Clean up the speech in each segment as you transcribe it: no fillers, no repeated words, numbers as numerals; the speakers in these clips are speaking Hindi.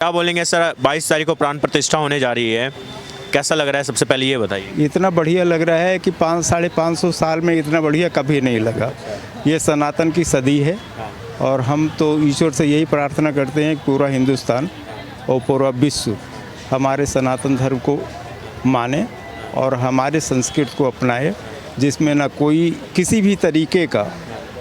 क्या बोलेंगे सर, 22 तारीख को प्राण प्रतिष्ठा होने जा रही है, कैसा लग रहा है? सबसे पहले ये बताइए। इतना बढ़िया लग रहा है कि 500-550 साल में इतना बढ़िया कभी नहीं लगा। ये सनातन की सदी है और हम तो ईश्वर से यही प्रार्थना करते हैं कि पूरा हिंदुस्तान और पूरा विश्व हमारे सनातन धर्म को माने और हमारे संस्कृति को अपनाए, जिसमें ना कोई किसी भी तरीके का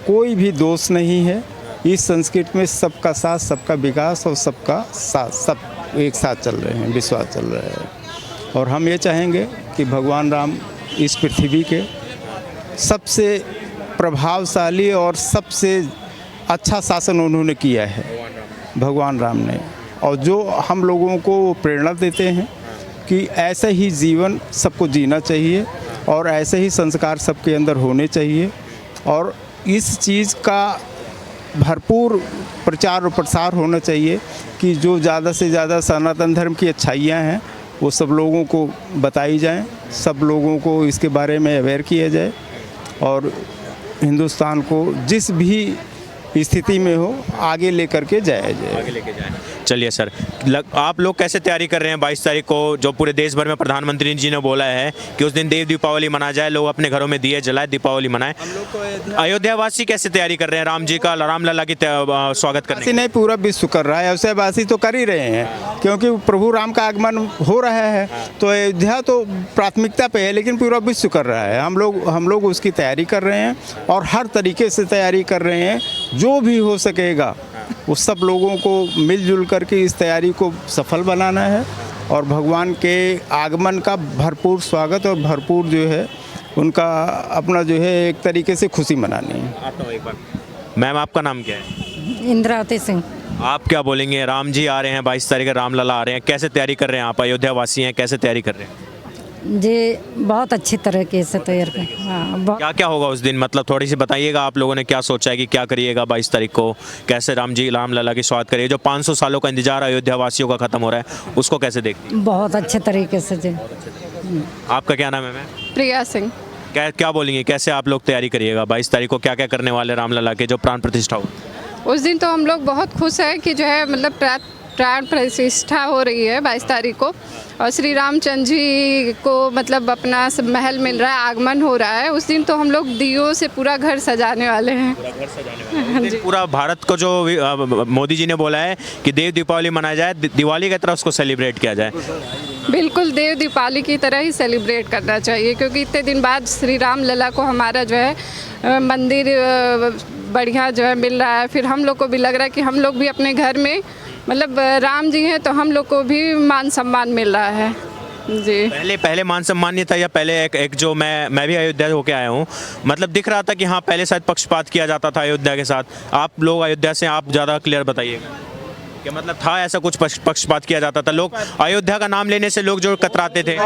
कोई भी दोष नहीं है। इस संस्कृति में सबका साथ, सबका विकास और सबका साथ, सब एक साथ चल रहे हैं, विश्वास चल रहा है। और हम ये चाहेंगे कि भगवान राम इस पृथ्वी के सबसे प्रभावशाली और सबसे अच्छा शासन उन्होंने किया है, भगवान राम ने, और जो हम लोगों को प्रेरणा देते हैं कि ऐसा ही जीवन सबको जीना चाहिए और ऐसे ही संस्कार सबके अंदर होने चाहिए। और इस चीज़ का भरपूर प्रचार और प्रसार होना चाहिए कि जो ज़्यादा से ज़्यादा सनातन धर्म की अच्छाइयाँ हैं वो सब लोगों को बताई जाएं, सब लोगों को इसके बारे में अवेयर किया जाए और हिंदुस्तान को जिस भी स्थिति में हो आगे लेकर के जाया जाए। चलिए सर, आप लोग कैसे तैयारी कर रहे हैं 22 तारीख को, जो पूरे देश भर में प्रधानमंत्री जी ने बोला है कि उस दिन देव दीपावली मनाया जाए, लोग अपने घरों में दिए जलाए, दीपावली मनाएं। अयोध्या वासी कैसे तैयारी कर रहे हैं राम जी का, रामलला की स्वागत करने? नहीं, पूरा विश्व कर रहा है, अयोध्या वासी तो कर ही रहे हैं क्योंकि प्रभु राम का आगमन हो रहा है, तो अयोध्या तो प्राथमिकता पे है, लेकिन पूरा विश्व कर रहा है। हम लोग उसकी तैयारी कर रहे हैं और हर तरीके से तैयारी कर रहे हैं, जो भी हो सकेगा वो सब लोगों को मिलजुल करके इस तैयारी को सफल बनाना है और भगवान के आगमन का भरपूर स्वागत और भरपूर जो है उनका अपना जो है एक तरीके से खुशी मनानी है। आता हूं एक बार। मैम, आपका नाम क्या है? इंद्रावती सिंह। आप क्या बोलेंगे? राम जी आ रहे हैं, 22 तारीख रामलला आ रहे हैं, कैसे तैयारी कर रहे हैं आप? अयोध्या वासी हैं, कैसे तैयारी कर रहे हैं जी? बहुत अच्छी तरीके से तैयार कर। हाँ, क्या क्या होगा उस दिन, मतलब थोड़ी सी बताइएगा। आप लोगों ने क्या सोचा है कि क्या करिएगा 22 तारीख को, कैसे रामलला की स्वागत करिए? जो 500 सालों का इंतजार अयोध्या वासियों का खत्म हो रहा है, उसको कैसे देखते हैं? बहुत अच्छे तरीके से जी। आपका क्या नाम है मैम? प्रिया सिंह। क्या बोलेंगे, कैसे आप लोग तैयारी करिएगा 22 तारीख को? क्या क्या करने वाले रामलला के जो प्राण प्रतिष्ठा हो? उस दिन तो हम लोग बहुत खुश हैं कि जो है मतलब प्राण प्रतिष्ठा हो रही है 22 तारीख को और श्री रामचंद्र जी को मतलब अपना महल मिल रहा है, आगमन हो रहा है। उस दिन तो हम लोग दियों से पूरा घर सजाने वाले हैं। पूरा भारत को जो मोदी जी ने बोला है कि देव दीपावली मनाया जाए, दिवाली की तरह उसको सेलिब्रेट किया जाए। बिल्कुल देव दीपावली की तरह ही सेलिब्रेट करना चाहिए क्योंकि इतने दिन बाद श्री राम लला को हमारा जो है मंदिर बढ़िया जो है मिल रहा है। फिर हम लोग को भी लग रहा है कि हम लोग भी अपने घर में मतलब राम जी हैं तो हम लोग को भी मान सम्मान मिल रहा है जी। पहले मान सम्मान नहीं था या पहले एक जो मैं भी अयोध्या होके आया हूँ, मतलब दिख रहा था कि हाँ पहले शायद पक्षपात किया जाता था अयोध्या के साथ। आप लोग अयोध्या से, आप ज़्यादा क्लियर बताइएगा कि मतलब था ऐसा कुछ पक्षपात किया जाता था? लोग अयोध्या का नाम लेने से लोग जो कतराते थे,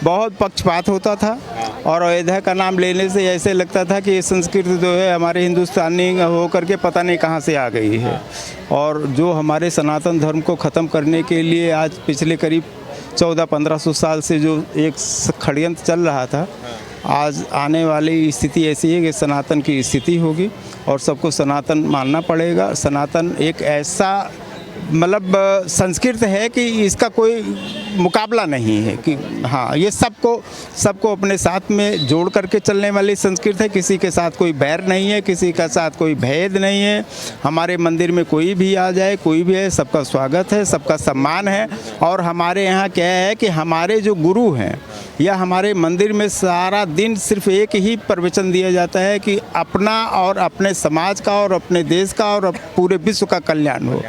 बहुत पक्षपात होता था और अयोध्या का नाम लेने से ऐसे लगता था कि ये संस्कृति जो है हमारे हिंदुस्तानी होकर के पता नहीं कहाँ से आ गई है। और जो हमारे सनातन धर्म को ख़त्म करने के लिए आज पिछले करीब 1400-1500 साल से जो एक षड्यंत्र चल रहा था, आज आने वाली स्थिति ऐसी है कि सनातन की स्थिति होगी और सबको सनातन मानना पड़ेगा। सनातन एक ऐसा मतलब संस्कृत है कि इसका कोई मुकाबला नहीं है कि हाँ, ये सबको अपने साथ में जोड़ करके चलने वाली संस्कृत है। किसी के साथ कोई बैर नहीं है, किसी के साथ कोई भेद नहीं है। हमारे मंदिर में कोई भी आ जाए, कोई भी है, सबका स्वागत है, सबका सम्मान है। और हमारे यहाँ क्या है कि हमारे जो गुरु हैं या हमारे मंदिर में सारा दिन सिर्फ एक ही प्रवचन दिया जाता है कि अपना और अपने समाज का और अपने देश का और पूरे विश्व का कल्याण हो।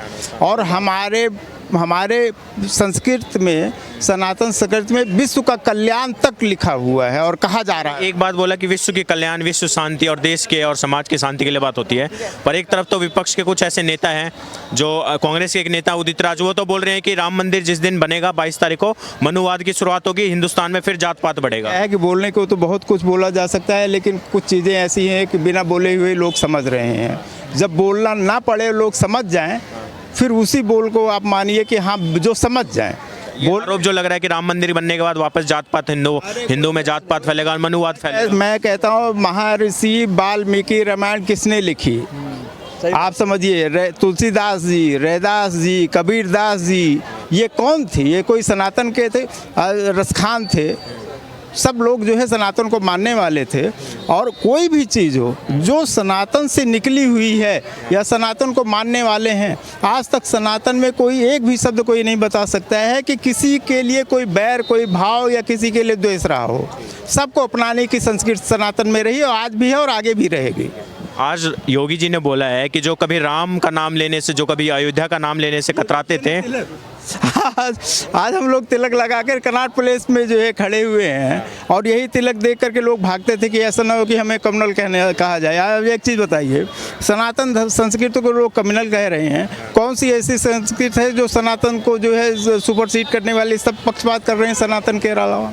और हमारे संस्कृत में, सनातन संस्कृत में विश्व का कल्याण तक लिखा हुआ है और कहा जा रहा है। एक बात बोला कि विश्व की कल्याण, विश्व शांति और देश के और समाज की शांति के लिए बात होती है, पर एक तरफ तो विपक्ष के कुछ ऐसे नेता हैं, जो कांग्रेस के एक नेता उदित राज, वो तो बोल रहे हैं कि राम मंदिर जिस दिन बनेगा 22 तारीख को, मनुवाद की शुरुआत होगी, हिंदुस्तान में फिर जात पात बढ़ेगा। है कि बोलने को तो बहुत कुछ बोला जा सकता है, लेकिन कुछ चीज़ें ऐसी हैं कि बिना बोले हुए लोग समझ रहे हैं। जब बोलना ना पड़े, लोग समझ जाएं, फिर उसी बोल को आप मानिए कि हाँ जो समझ जाएं। आरोप जो लग रहा है कि राम मंदिर बनने के बाद वापस जात पात, हिंदू में जात पात फैलेगा, मनुवाद फैलेगा। मैं कहता हूँ महर्षि वाल्मीकि रामायण किसने लिखी? आप समझिए, तुलसीदास जी, रैदास जी, कबीरदास जी, ये कौन थे? ये कोई सनातन के थे? रसखान थे। सब लोग जो है सनातन को मानने वाले थे। और कोई भी चीज़ हो जो सनातन से निकली हुई है या सनातन को मानने वाले हैं, आज तक सनातन में कोई एक भी शब्द कोई नहीं बता सकता है कि किसी के लिए कोई बैर, कोई भाव या किसी के लिए द्वेष रहा हो। सबको अपनाने की संस्कृति सनातन में रही और आज भी है और आगे भी रहेगी। आज योगी जी ने बोला है कि जो कभी राम का नाम लेने से, जो कभी अयोध्या का नाम लेने से कतराते थे, आज हम लोग तिलक लगाकर कनॉट प्लेस में जो है खड़े हुए हैं और यही तिलक देख करके लोग भागते थे कि ऐसा ना हो कि हमें कम्युनल कहा जाए। अब एक चीज़ बताइए, सनातन संस्कृति को लोग कम्युनल कह रहे हैं, कौन सी ऐसी संस्कृति है जो सनातन को जो है सुपरसीड करने वाली? सब पक्षपात कर रहे हैं सनातन के अलावा।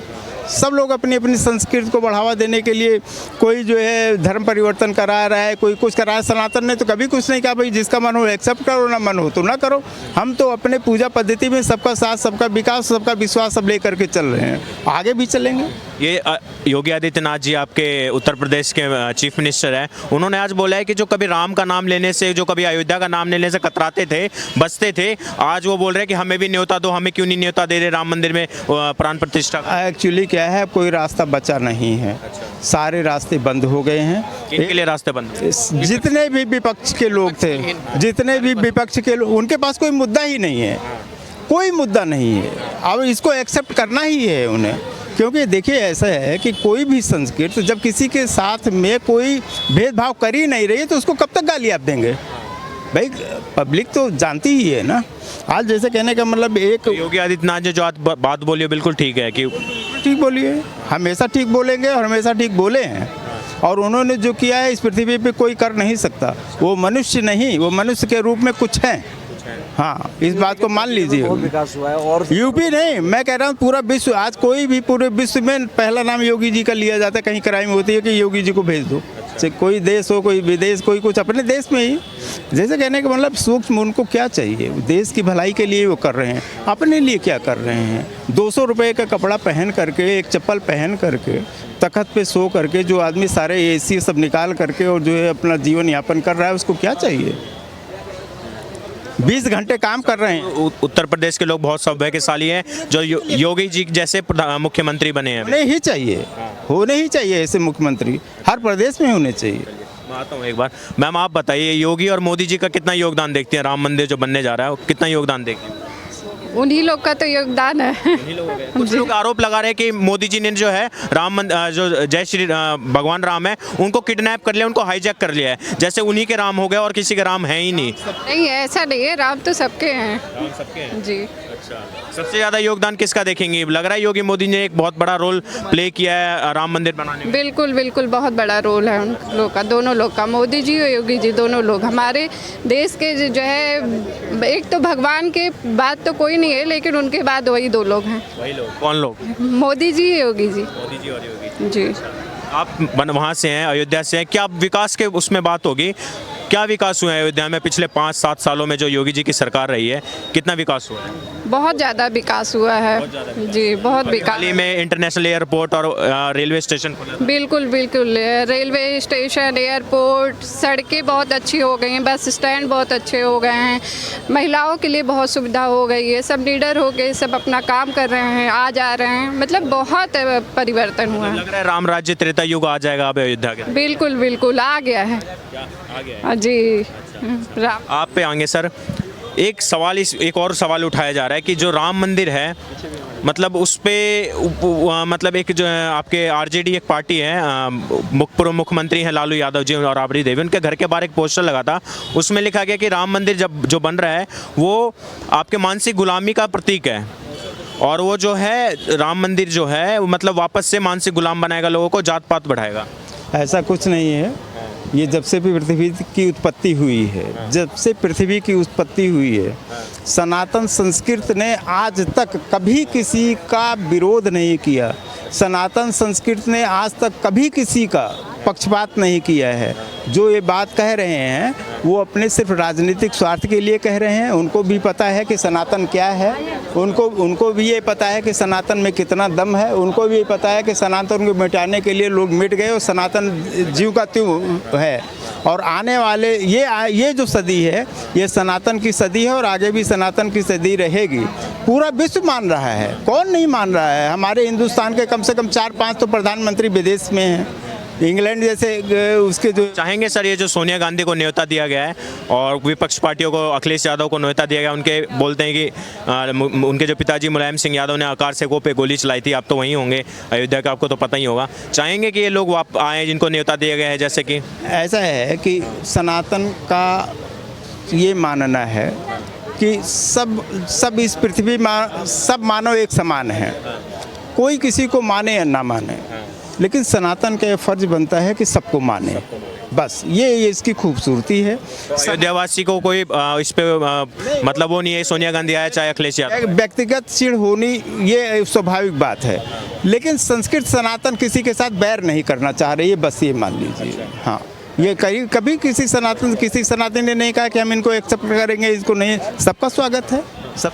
सब लोग अपनी अपनी संस्कृति को बढ़ावा देने के लिए कोई जो है धर्म परिवर्तन करा रहा है, कोई कुछ करा है। सनातन ने तो कभी कुछ नहीं कहा भाई जिसका मन हो एक्सेप्ट करो, ना मन हो तो ना करो। हम तो अपने पूजा पद्धति में सबका साथ, सबका विकास, सबका विश्वास सब लेकर के चल रहे हैं, आगे भी चलेंगे। ये योगी आदित्यनाथ जी आपके उत्तर प्रदेश के चीफ मिनिस्टर हैं, उन्होंने आज बोला है कि जो कभी राम का नाम लेने से, जो कभी अयोध्या का नाम लेने से कतराते थे, बचते थे, आज वो बोल रहे हैं कि हमें भी न्योता दो, हमें क्यों नहीं न्योता दे रहे राम मंदिर में प्राण प्रतिष्ठा का। एक्चुअली क्या है, कोई रास्ता बचा नहीं है, सारे रास्ते बंद हो गए हैं। इनके लिए रास्ते बंद, जितने भी विपक्ष के लोग थे, जितने भी विपक्ष के लोग, उनके पास कोई मुद्दा ही नहीं है, कोई मुद्दा नहीं है। अब इसको एक्सेप्ट करना ही है उन्हें, क्योंकि देखिए ऐसा है कि कोई भी संस्कृति जब किसी के साथ में कोई भेदभाव कर ही नहीं रही है तो उसको कब तक गाली आप देंगे भाई? पब्लिक तो जानती ही है ना। आज जैसे कहने का मतलब एक योगी आदित्यनाथ ने जो आज बात बोली है बिल्कुल ठीक है कि ठीक बोलिए, हमेशा ठीक बोलेंगे और हमेशा ठीक बोले हैं। और उन्होंने जो किया है इस पृथ्वी पे कोई कर नहीं सकता। वो मनुष्य नहीं, वो मनुष्य के रूप में कुछ है। हाँ, इस बात को मान लीजिए। बहुत विकास हुआ है। और यूपी नहीं, मैं कह रहा हूँ पूरा विश्व। आज कोई भी पूरे विश्व में पहला नाम योगी जी का लिया जाता है। कहीं क्राइम होती है कि योगी जी को भेज दो, चाहे कोई देश हो, कोई विदेश, कोई कुछ, अपने देश में ही। जैसे कहने का मतलब सूक्ष्म, उनको क्या चाहिए? देश की भलाई के लिए वो कर रहे हैं, अपने लिए क्या कर रहे हैं? 200 रुपये का कपड़ा पहन करके, एक चप्पल पहन करके, तख्त पे सो करके जो आदमी सारे एसी सब निकाल करके और जो है अपना जीवन यापन कर रहा है, उसको क्या चाहिए? 20 घंटे काम कर रहे हैं। उत्तर प्रदेश के लोग बहुत सौभाग्यशाली हैं जो योगी जी जैसे मुख्यमंत्री बने हैं। होने ही चाहिए, होने ही चाहिए ऐसे मुख्यमंत्री, हर प्रदेश में होने चाहिए। मैं आता हूँ एक बार। मैम आप बताइए, योगी और मोदी जी का कितना योगदान देखते हैं राम मंदिर जो बनने जा रहा है, कितना योगदान देखते हैं? उन्हीं लोग का तो योगदान है। कुछ लोग आरोप लगा रहे हैं कि मोदी जी ने जो है जो जय श्री भगवान राम है उनको किडनैप कर लिया, उनको हाईजैक कर लिया है, जैसे उन्हीं के राम हो गए और किसी के राम है ही नहीं। नहीं, ऐसा नहीं है, राम तो सबके हैं। राम सबके हैं जी। अच्छा, सबसे ज़्यादा योगदान किसका देखेंगे? लग रहा है योगी मोदी ने एक बहुत बड़ा रोल प्ले किया है राम मंदिर बनाने में। बिल्कुल बिल्कुल, बहुत बड़ा रोल है उन लोग का, दोनों लोग का, मोदी जी और योगी जी, दोनों लोग हमारे देश के जो है, एक तो भगवान के बाद तो कोई नहीं है, लेकिन उनके बाद वही दो लोग हैं। वही लोग कौन लोग? मोदी जी, योगी जी। मोदी जी और योगी जी। आप वहाँ से हैं, अयोध्या से हैं, क्या विकास के उसमें बात होगी? क्या विकास हुआ है अयोध्या में पिछले 5-7 सालों में जो योगी जी की सरकार रही है? कितना विकास हुआ है? बहुत ज़्यादा विकास हुआ है। जी, बहुत विकास। हाल ही में इंटरनेशनल एयरपोर्ट और रेलवे स्टेशन खुला। बिल्कुल बिल्कुल, रेलवे स्टेशन, एयरपोर्ट, सड़कें बहुत अच्छी हो गई हैं, बस स्टैंड बहुत अच्छे हो गए हैं, महिलाओं के लिए बहुत सुविधा हो गई है, सब लीडर हो गए, सब अपना काम कर रहे हैं, आ जा रहे हैं, मतलब बहुत परिवर्तन हुआ है। लग रहा है राम राज्य त्रेता युग आ जाएगा अब अयोध्या के। बिल्कुल बिल्कुल, आ गया है। आ गया है। जी। राम आप पे आएंगे सर। एक और सवाल उठाया जा रहा है कि जो राम मंदिर है, मतलब उस पे मतलब एक जो है आपके आरजेडी एक पार्टी है, पूर्व मुख्यमंत्री हैं लालू यादव जी और राबड़ी देवी, उनके घर के बाहर एक पोस्टर लगा था, उसमें लिखा गया कि राम मंदिर जो बन रहा है वो आपके मानसिक गुलामी का प्रतीक है, और वो जो है राम मंदिर जो है वो मतलब वापस से मानसिक गुलाम बनाएगा, लोगों को जात पात बढ़ाएगा। ऐसा कुछ नहीं है। ये जब से भी पृथ्वी की उत्पत्ति हुई है, जब से पृथ्वी की उत्पत्ति हुई है, सनातन संस्कृति ने आज तक कभी किसी का विरोध नहीं किया। सनातन संस्कृति ने आज तक कभी किसी का पक्षपात नहीं किया है। जो ये बात कह रहे हैं वो अपने सिर्फ राजनीतिक स्वार्थ के लिए कह रहे हैं। उनको भी पता है कि सनातन क्या है, उनको भी ये पता है कि सनातन में कितना दम है, उनको भी ये पता है कि सनातन को मिटाने के लिए लोग मिट गए और सनातन जीव का त्यों है। और आने वाले ये जो सदी है, ये सनातन की सदी है और आगे भी सनातन की सदी रहेगी। पूरा विश्व मान रहा है, कौन नहीं मान रहा है। हमारे हिंदुस्तान के कम से कम 4-5 तो प्रधानमंत्री विदेश में हैं, इंग्लैंड जैसे उसके जो चाहेंगे सर, ये जो सोनिया गांधी को न्योता दिया गया है और विपक्ष पार्टियों को, अखिलेश यादव को न्योता दिया गया, उनके बोलते हैं कि उनके जो पिताजी मुलायम सिंह यादव ने आकार से पे गोली चलाई थी, आप तो वहीं होंगे अयोध्या का, आपको तो पता ही होगा। चाहेंगे कि ये लोग आए जिनको न्योता दिया गया है? जैसे कि ऐसा है कि सनातन का ये मानना है कि सब इस पृथ्वी में सब मानव एक समान है, कोई किसी को माने या ना माने, लेकिन सनातन का ये फर्ज बनता है कि सबको माने। बस ये इसकी खूबसूरती है। अयोध्यावासी को कोई इस पे मतलब वो नहीं है, सोनिया गांधी आया चाहे अखिलेश यादव। व्यक्तिगत चिढ़ होनी ये स्वाभाविक बात है, लेकिन संस्कृत सनातन किसी के साथ बैर नहीं करना चाह रही है, बस ये मान लीजिए। हाँ, ये कभी किसी सनातन ने नहीं कहा कि हम इनको एक्सेप्ट करेंगे, इसको नहीं। सबका स्वागत है।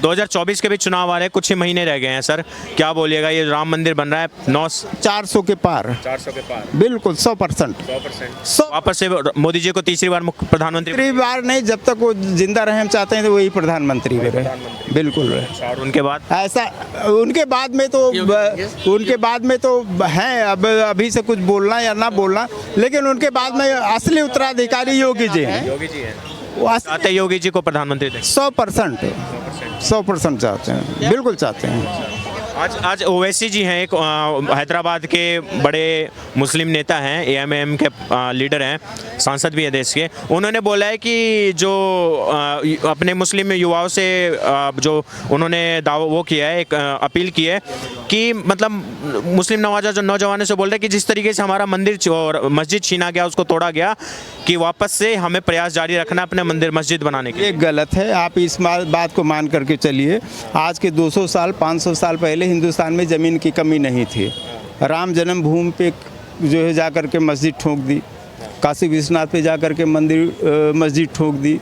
2024 के भी चुनाव आ रहे हैं, कुछ ही महीने रह गए हैं सर, क्या बोलिएगा? ये राम मंदिर बन रहा है 400 के पार, 400 के पार, बिल्कुल 100%। वापस से मोदी जी को तीसरी बार प्रधानमंत्री? तीसरी बार नहीं, जब तक वो जिंदा रहे हम चाहते हैं तो वही प्रधानमंत्री रहे, बिल्कुल रहे। और उनके बाद ऐसा उनके बाद में तो हैं, अब अभी से कुछ बोलना या ना बोलना, लेकिन उनके बाद में असली उत्तराधिकारी योगी जी हैं। योगी जी हैं, वो चाहते हैं योगी जी को प्रधानमंत्री दें? 100% चाहते हैं, बिल्कुल चाहते हैं। आज ओवैसी जी हैं, एक हैदराबाद के बड़े मुस्लिम नेता हैं, एएमएम के लीडर हैं, सांसद भी हैं देश के। उन्होंने बोला है कि जो अपने मुस्लिम युवाओं से जो उन्होंने वो किया है, एक अपील की है कि मतलब मुस्लिम नौजवानों से बोल रहे हैं कि जिस तरीके से हमारा मंदिर और मस्जिद छीना गया, उसको तोड़ा गया, कि वापस से हमें प्रयास जारी रखना अपने मंदिर मस्जिद बनाने के। ये गलत है, आप इस बात को मान करके चलिए। आज के 200 साल 500 साल पहले हिंदुस्तान में ज़मीन की कमी नहीं थी। राम जन्मभूमि पे जो है जा कर के मस्जिद ठोक दी, काशी विश्वनाथ पे जा कर के मस्जिद ठोक दी,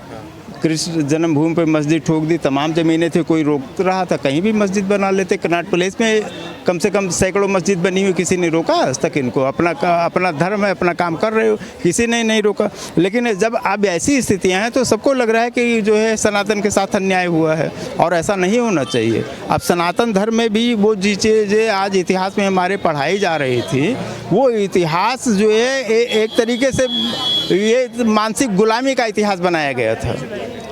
कृष्ण जन्मभूमि पे मस्जिद ठोक दी। तमाम ज़मीनें थी, कोई रोक रहा था? कहीं भी मस्जिद बना लेते। कनॉट प्लेस में कम से कम सैकड़ों मस्जिद बनी हुई, किसी ने रोका आज तक इनको? अपना धर्म है, अपना काम कर रहे हो, किसी ने नहीं रोका। लेकिन जब अब ऐसी स्थितियां हैं तो सबको लग रहा है कि जो है सनातन के साथ अन्याय हुआ है, और ऐसा नहीं होना चाहिए। अब सनातन धर्म में भी वो चीज़ें आज इतिहास में हमारे पढ़ाई जा रही थी, वो इतिहास जो है एक तरीके से ये मानसिक गुलामी का इतिहास बनाया गया था।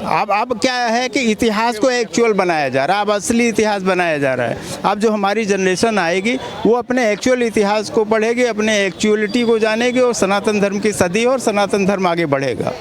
अब क्या है कि इतिहास को एक्चुअल बनाया जा रहा है, अब असली इतिहास बनाया जा रहा है। अब जो हमारी जनरेशन आएगी वो अपने एक्चुअल इतिहास को पढ़ेगी, अपने एक्चुअलिटी को जानेगी, और सनातन धर्म की सदी और सनातन धर्म आगे बढ़ेगा।